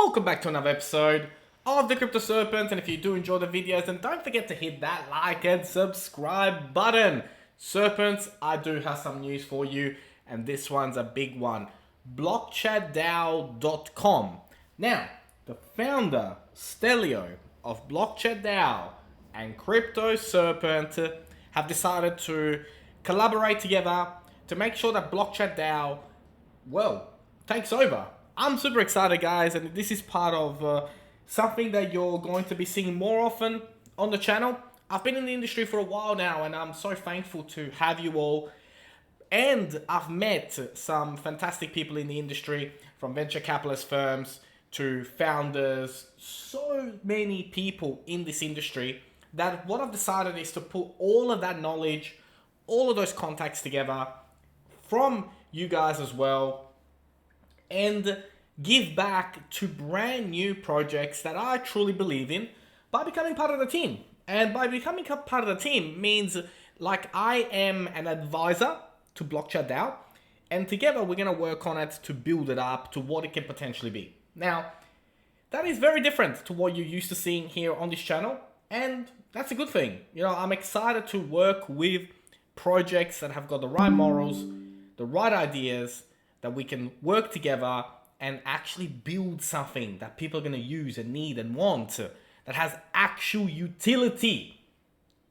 Welcome back to another episode of the Crypto Serpent, and if you do enjoy the videos, then don't forget to hit that like and subscribe button. Serpents, I do have some news for you, and this one's a big one. Blockchatdao.com. Now, the founder, Stelio, of Blockchatdao and Crypto Serpent have decided to collaborate together to make sure that Blockchatdao, takes over. I'm super excited, guys, and this is part of something that you're going to be seeing more often on the channel. I've been in the industry for a while now, and I'm so thankful to have you all. And I've met some fantastic people in the industry, from venture capitalist firms to founders, so many people in this industry, that what I've decided is to put all of that knowledge, all of those contacts together from you guys as well, and give back to brand new projects that I truly believe in by becoming part of the team. And by becoming part of the team means like I am an advisor to BlockChatdao, and together we're going to work on it to build it up to what it can potentially be. Now, that is very different to what you're used to seeing here on this channel, and that's a good thing. You know, I'm excited to work with projects that have got the right morals, the right ideas, that we can work together and actually build something that people are going to use and need and want, that has actual utility.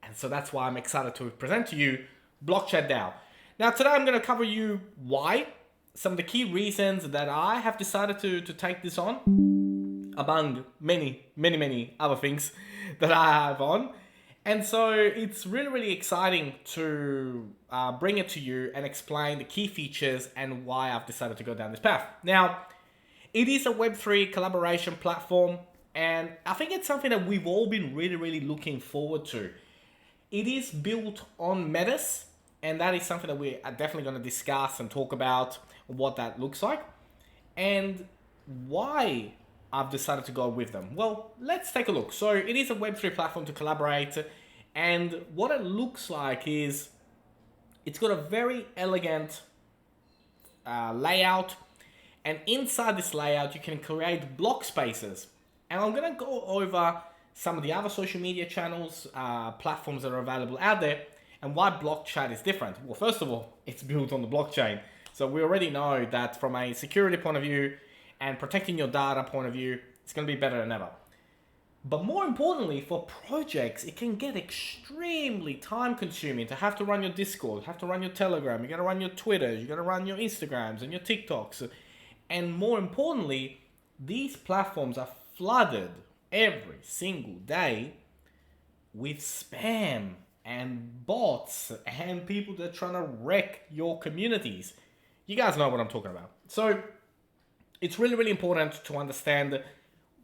And so that's why I'm excited to present to you BlockChatdao. Now today I'm going to cover you why, some of the key reasons that I have decided to take this on, among many other things that I have on. And so it's really exciting to bring it to you and explain the key features and why I've decided to go down this path. Now, it is a Web3 collaboration platform, and I think it's something that we've all been really looking forward to. It is built on Metis, and that is something that we are definitely going to discuss and talk about what that looks like and why I've decided to go with them. Well, let's take a look. So it is a Web3 platform to collaborate, and what it looks like is it's got a very elegant layout, and inside this layout you can create block spaces. And I'm going to go over some of the other social media channels, platforms that are available out there, and why BlockChat is different. Well, first of all, it's built on the blockchain. So we already know that from a security point of view and protecting your data point of view, it's going to be better than ever. But more importantly, for projects, it can get extremely time consuming to have to run your Discord, have to run your Telegram, you got to run your Twitters, you got to run your Instagrams and your TikToks. And more importantly, these platforms are flooded every single day with spam and bots and people that are trying to wreck your communities. You guys know what I'm talking about. So it's really important to understand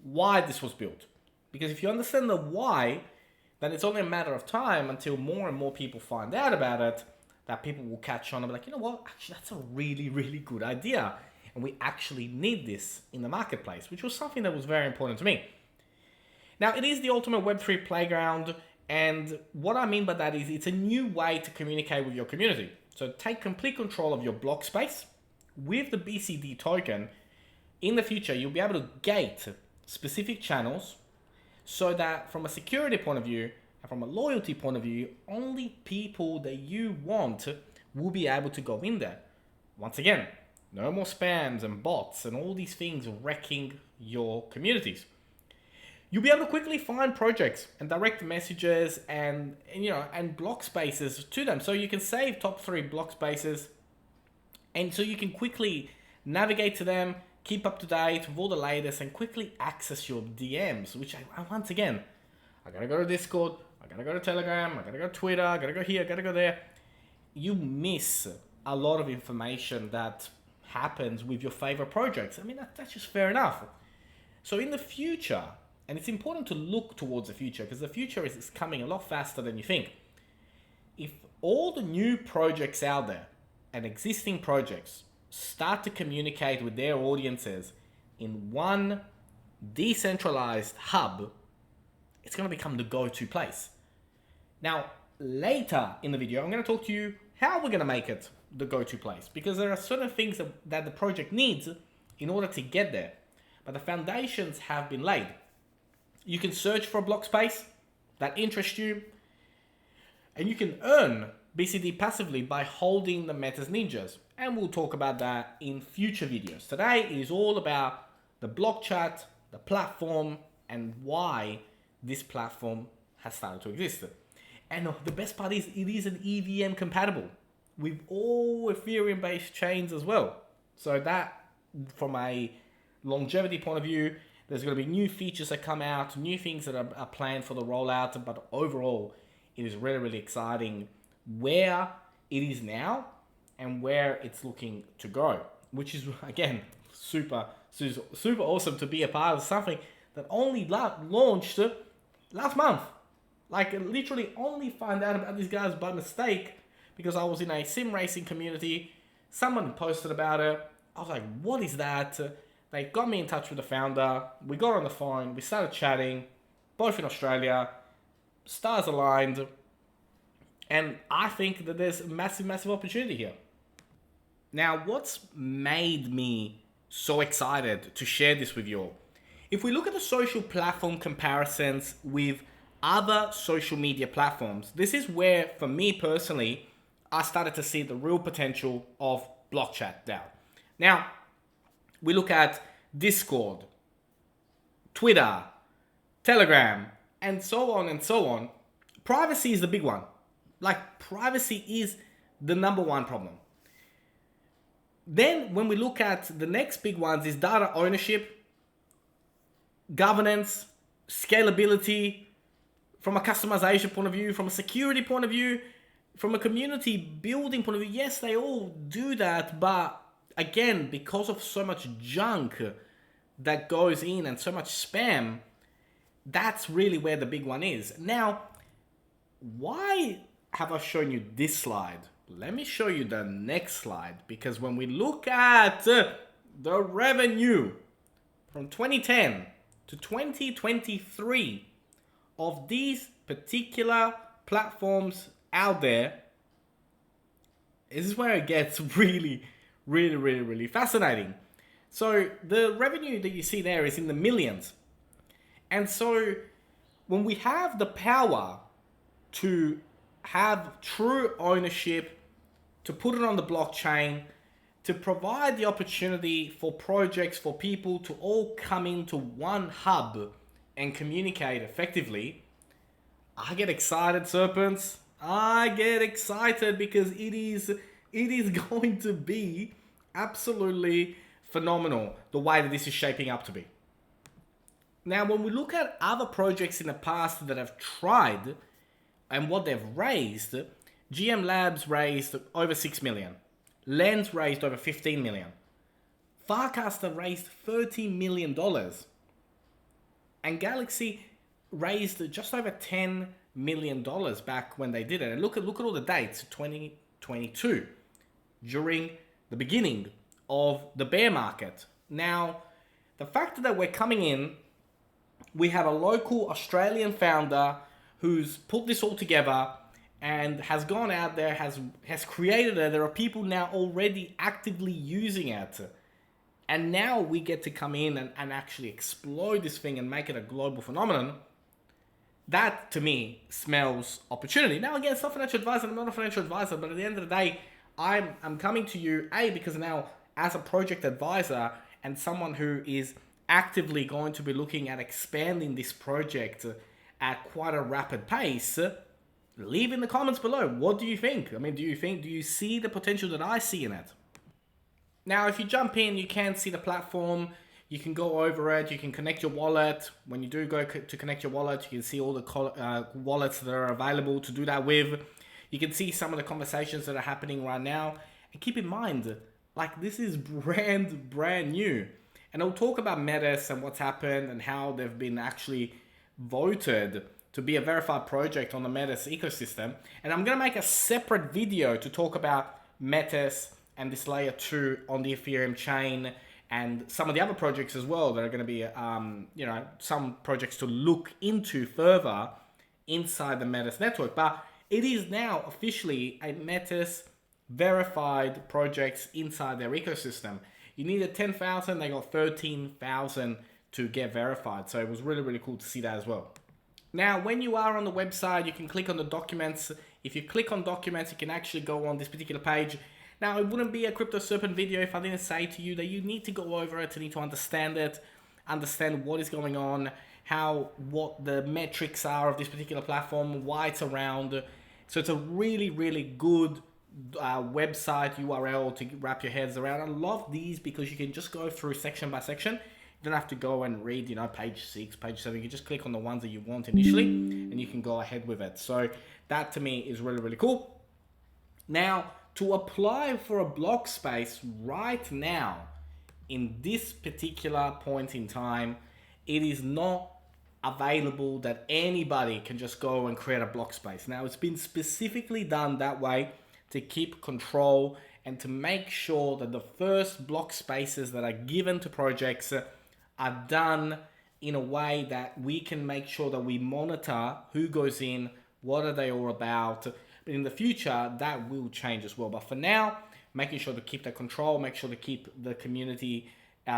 why this was built. Because if you understand the why, then it's only a matter of time until more and more people find out about it, that people will catch on and be like, you know what, actually that's a really good idea. And we actually need this in the marketplace, which was something that was very important to me. Now, it is the ultimate Web3 playground, and what I mean by that is it's a new way to communicate with your community. So take complete control of your block space with the BCD token. In the future, you'll be able to gate specific channels so that from a security point of view and from a loyalty point of view, only people that you want will be able to go in there. Once again, no more spams and bots and all these things wrecking your communities. You'll be able to quickly find projects and direct messages and block spaces to them. So you can save top 3 block spaces, and so you can quickly navigate to them, keep up to date with all the latest, and quickly access your DMs, which once again, I gotta go to Discord, I gotta go to Telegram, I gotta go to Twitter, I gotta go here, I gotta go there. You miss a lot of information that happens with your favorite projects. I mean, that's just fair enough. So in the future, and it's important to look towards the future because the future is coming a lot faster than you think. If all the new projects out there and existing projects start to communicate with their audiences in one decentralized hub, it's going to become the go-to place. Now, later in the video, I'm going to talk to you how we're going to make it the go-to place, because there are certain things that the project needs in order to get there. but the foundations have been laid. You can search for a block space that interests you, and you can earn BCD passively by holding the Metis Ninjas. And we'll talk about that in future videos. Today is all about the BlockChat, the platform, and why this platform has started to exist. And the best part is it is an EVM compatible with all Ethereum-based chains as well. So that, from a longevity point of view, there's going to be new features that come out, new things that are planned for the rollout, but overall, it is really, really exciting where it is now and where it's looking to go, which is, again, super awesome to be a part of something that only launched last month. Like, literally only found out about these guys by mistake because I was in a sim racing community. Someone posted about it. I was like, what is that? They got me in touch with the founder. We got on the phone. We started chatting, both in Australia. Stars aligned. And I think that there's a massive opportunity here. Now, what's made me so excited to share this with you all? If we look at the social platform comparisons with other social media platforms, this is where, for me personally, I started to see the real potential of Blockchatdao. Now, we look at Discord, Twitter, Telegram, and so on and so on. Privacy is the big one. Like, privacy is the number one problem. Then, when we look at the next big ones, is data ownership, governance, scalability, from a customization point of view, from a security point of view, from a community building point of view. Yes, they all do that, but again, because of so much junk that goes in and so much spam, that's really where the big one is. Now, why have I shown you this slide? Let me show you the next slide, because when we look at the revenue from 2010 to 2023 of these particular platforms out there, this is where it gets really fascinating. So the revenue that you see there is in the millions. And so when we have the power to have true ownership, to put it on the blockchain, to provide the opportunity for projects, for people to all come into one hub and communicate effectively, I get excited, serpents. I get excited because it is going to be absolutely phenomenal the way that this is shaping up to be. Now, when we look at other projects in the past that have tried and what they've raised, GM Labs raised over 6 million. Lens raised over 15 million. Farcaster raised $30 million. And Galaxy raised just over $10 million back when they did it. And look at all the dates, 2022, during the beginning of the bear market. Now, the fact that we're coming in, we have a local Australian founder who's put this all together and has gone out there, has created it. There are people now already actively using it. And now we get to come in and actually explode this thing and make it a global phenomenon. That, to me, smells opportunity. Now, again, it's not financial advisor. I'm not a financial advisor. But at the end of the day, I'm coming to you, because now, as a project advisor and someone who is actively going to be looking at expanding this project at quite a rapid pace, leave in the comments below. What do you think? I mean, do you see the potential that I see in it? Now, if you jump in, you can see the platform. You can go over it. You can connect your wallet. When you do go to connect your wallet, you can see all the wallets that are available to do that with. You can see some of the conversations that are happening right now. And keep in mind, like, this is brand new. And I'll talk about Metis and what's happened and how they've been actually voted to be a verified project on the Metis ecosystem. And I'm going to make a separate video to talk about Metis and this layer 2 on the Ethereum chain and some of the other projects as well that are going to be, some projects to look into further inside the Metis network. But it is now officially a Metis verified project inside their ecosystem. You needed 10,000, they got 13,000 to get verified. So it was really, really cool to see that as well. Now, when you are on the website, you can click on the documents. If you click on documents, you can actually go on this particular page. Now, it wouldn't be a Crypto Serpent video if I didn't say to you that you need to go over it, you need to understand it, understand what is going on, what the metrics are of this particular platform, why it's around. So it's a really, really good website URL to wrap your heads around. I love these because you can just go through section by section. You don't have to go and read, page 6, page 7. You can just click on the ones that you want initially and you can go ahead with it. So that to me is really, really cool. Now, to apply for a block space right now, in this particular point in time, it is not available that anybody can just go and create a block space. Now, it's been specifically done that way to keep control and to make sure that the first block spaces that are given to projects are done in a way that we can make sure that we monitor who goes in, what are they all about. But in the future, that will change as well. But for now, making sure to keep that control, make sure to keep the community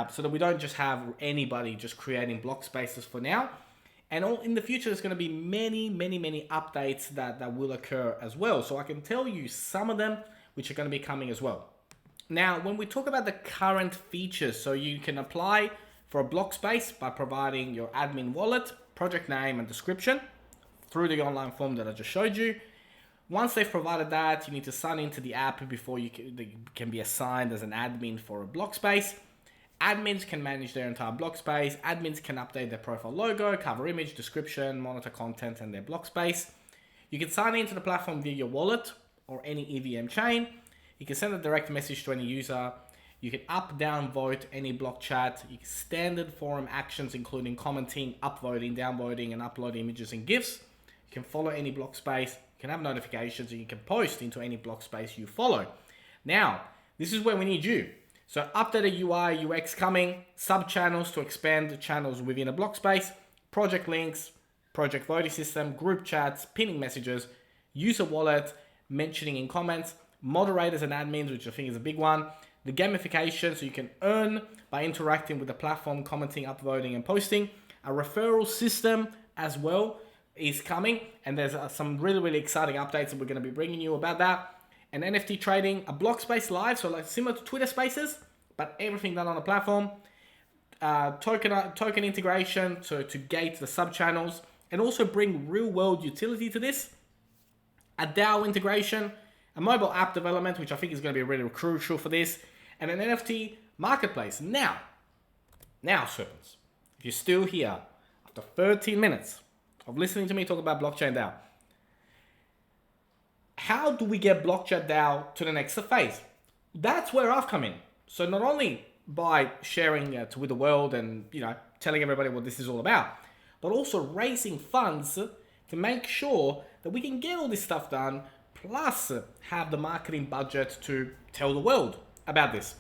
so that we don't just have anybody just creating block spaces for now. And in the future, there's going to be many, many, many updates that will occur as well. So I can tell you some of them, which are going to be coming as well. Now, when we talk about the current features, so you can apply for a block space by providing your admin wallet, project name, and description through the online form that I just showed you. Once they've provided that, you need to sign into the app before you can be assigned as an admin for a block space. Admins can manage their entire block space. Admins can update their profile logo, cover image, description, monitor content, and their block space. You can sign into the platform via your wallet or any EVM chain. You can send a direct message to any user. You can up, down vote any block chat. You can standard forum actions, including commenting, upvoting, downvoting, and uploading images and GIFs. You can follow any block space. You can have notifications, and you can post into any block space you follow. Now, this is where we need you. So updated UI, UX coming, sub-channels to expand the channels within a block space, project links, project voting system, group chats, pinning messages, user wallet, mentioning in comments, moderators and admins, which I think is a big one, the gamification, so you can earn by interacting with the platform, commenting, upvoting, and posting. A referral system as well is coming, and there's some really, really exciting updates that we're going to be bringing you about that. And NFT trading, a block space live, so like similar to Twitter Spaces, but everything done on the platform. Token integration to gate the sub channels and also bring real world utility to this. A DAO integration, a mobile app development, which I think is going to be really crucial for this, and an NFT marketplace. Now, serpents, if you're still here after 13 minutes of listening to me talk about Blockchatdao, how do we get Blockchatdao to the next phase? That's where I've come in. So not only by sharing it with the world and telling everybody what this is all about, but also raising funds to make sure that we can get all this stuff done, plus have the marketing budget to tell the world about this.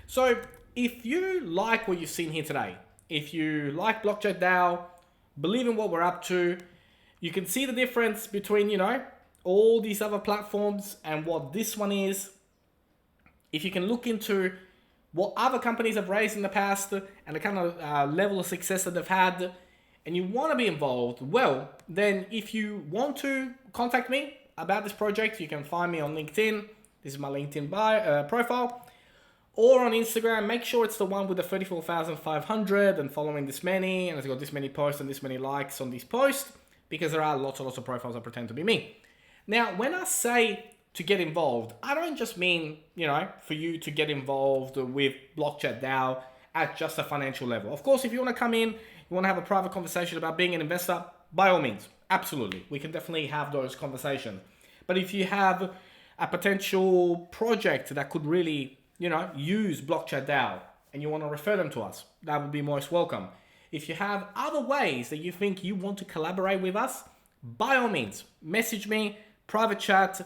So if you like what you've seen here today, if you like Blockchatdao, believe in what we're up to, you can see the difference between, all these other platforms and what this one is. If you can look into what other companies have raised in the past and the kind of level of success that they've had, and you want to be involved, well, then if you want to contact me about this project, you can find me on LinkedIn. This is my LinkedIn profile. Or on Instagram. Make sure it's the one with the 34,500 and following this many, and it's got this many posts and this many likes on these posts, because there are lots of profiles that pretend to be me. Now, when I say to get involved, I don't just mean, for you to get involved with Blockchatdao at just a financial level. Of course, if you want to come in, you want to have a private conversation about being an investor, by all means, absolutely. We can definitely have those conversations. But if you have a potential project that could really, use Blockchatdao and you want to refer them to us, that would be most welcome. If you have other ways that you think you want to collaborate with us, by all means, message me, private chat,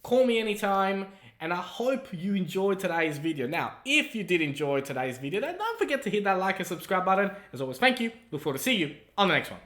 call me anytime, and I hope you enjoyed today's video. Now, if you did enjoy today's video, then don't forget to hit that like and subscribe button. As always, thank you. Look forward to seeing you on the next one.